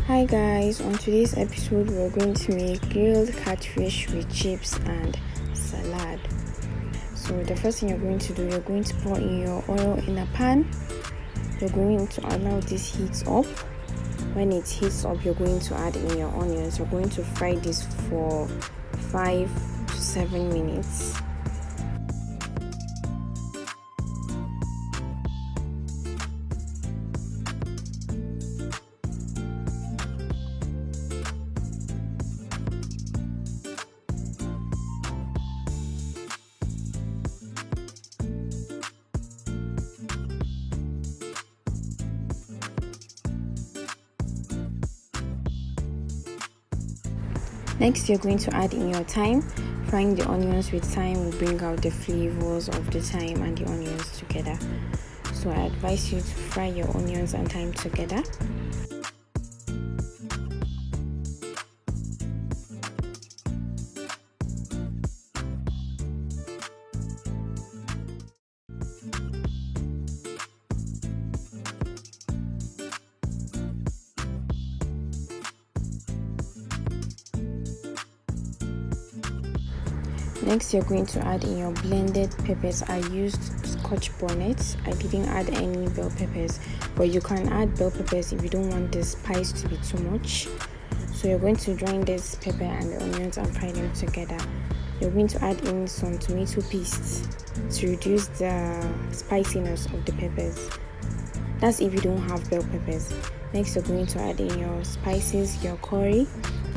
Hi guys, on today's episode we're going to make grilled catfish with chips and salad. So the first thing you're going to do, you're going to pour in your oil in a pan. You're going to allow this heat up. When it heats up, you're going to add in your onions. You're going to fry this for 5 to 7 minutes. Next, you're going to add in your thyme. Frying the onions with thyme will bring out the flavors of the thyme and the onions together. So I advise you to fry your onions and thyme together. Next, you're going to add in your blended peppers. I used Scotch bonnet. I didn't add any bell peppers, but you can add bell peppers if you don't want the spice to be too much. So you're going to join this pepper and the onions and fry them together. You're going to add in some tomato paste to reduce the spiciness of the peppers. That's if you don't have bell peppers. Next, you're going to add in your spices, your curry.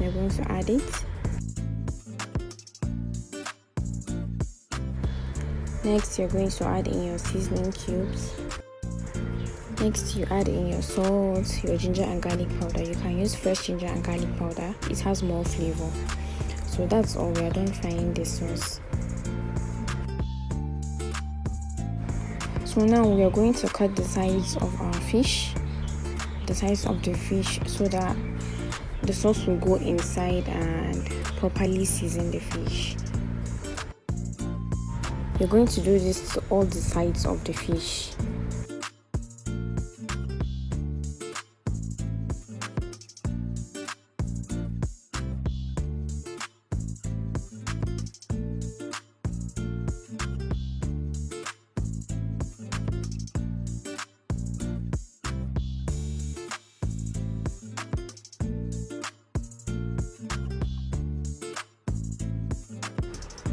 You're going to add it. Next, you're going to add in your seasoning cubes. Next, you add in your salt, your ginger and garlic powder. You can use fresh ginger and garlic powder. It has more flavor. So that's all. We are done frying this sauce. So now we are going to cut the sides of our fish. The sides of the fish so that the sauce will go inside and properly season the fish. You're going to do this to all the sides of the fish.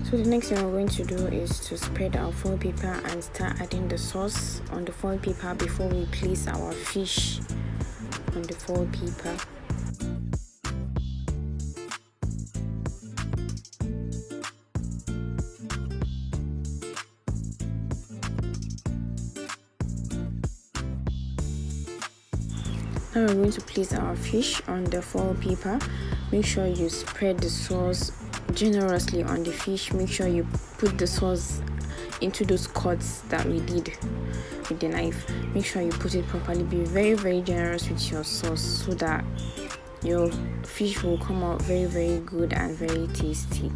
So the next thing we're going to do is to spread our foil paper and start adding the sauce on the foil paper before we place our fish on the foil paper. Now we're going to place our fish on the foil paper. Make sure you spread the sauce generously on the fish. Make sure you put the sauce into those cuts that we did with the knife. Make sure you put it properly. Be very generous with your sauce so that your fish will come out very good and very tasty.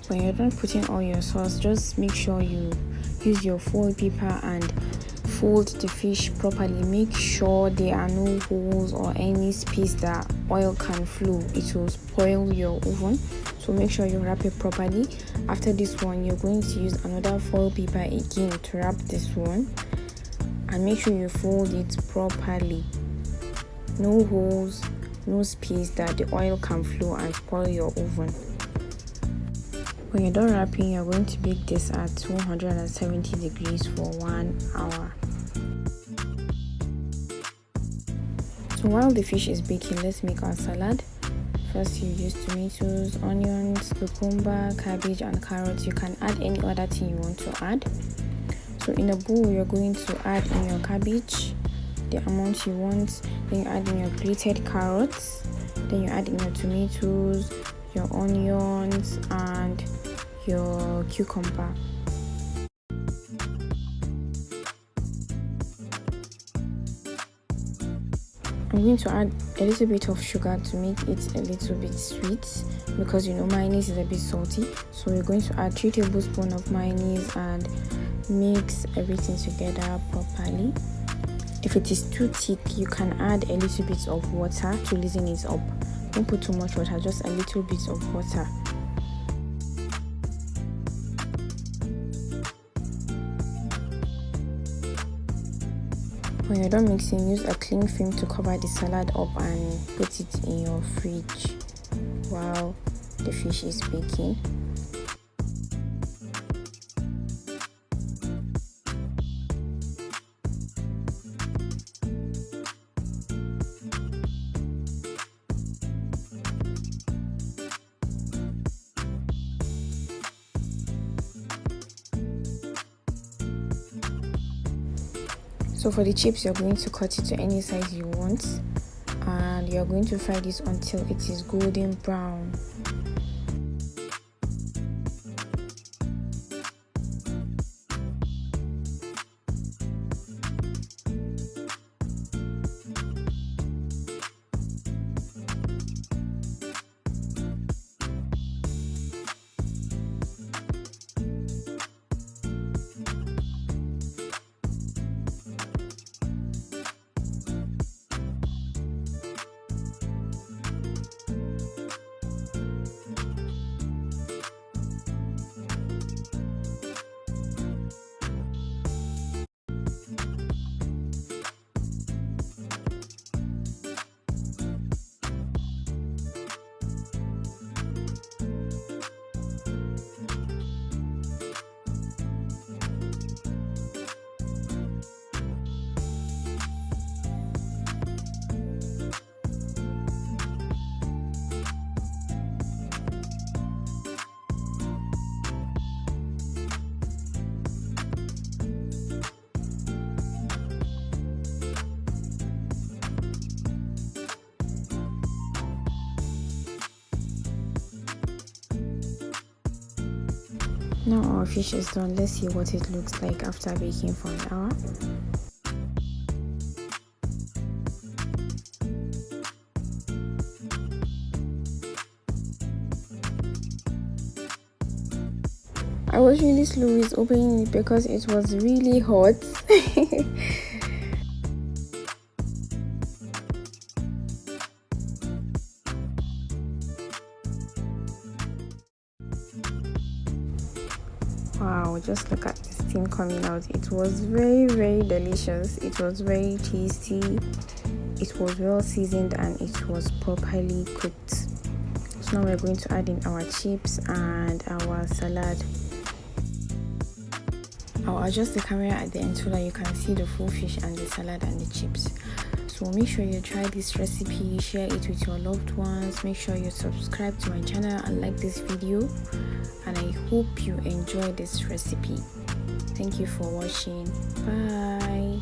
When you're done putting all your sauce, just make sure you use your foil paper and fold the fish properly. Make sure there are no holes or any space that oil can flow. It will spoil your oven. So make sure you wrap it properly. After this one, you're going to use another foil paper again to wrap this one, and make sure you fold it properly. No holes, no space that the oil can flow and spoil your oven. When you're done wrapping, you're going to bake this at 270 degrees for 1 hour. So while the fish is baking, let's make our salad. First you use tomatoes, onions, cucumber, cabbage and carrots. You can add any other thing you want to add. So in a bowl you're going to add in your cabbage, the amount you want, then you add in your grated carrots, then you add in your tomatoes, your onions and your cucumber. I'm going to add a little bit of sugar to make it a little bit sweet, because you know mayonnaise is a bit salty. So we're going to add 3 tablespoons of mayonnaise and mix everything together properly. If it is too thick, you can add a little bit of water to loosen it up. Don't put too much water, just a little bit of water. When you're done mixing, use a cling film to cover the salad up and put it in your fridge while the fish is baking. So for the chips, you're going to cut it to any size you want, and you're going to fry this until it is golden brown. Now our fish is done. Let's see what it looks like after baking for an hour. I was really slow with opening it because it was really hot. Wow, just look at the steam coming out. It was very delicious. It was very tasty. It was well seasoned and it was properly cooked. So now we're going to add in our chips and our salad. I'll adjust the camera at the end so that you can see the full fish and the salad and the chips. So make sure you try this recipe, share it with your loved ones, make sure you subscribe to my channel and like this video, and I hope you enjoy this recipe. Thank you for watching. Bye.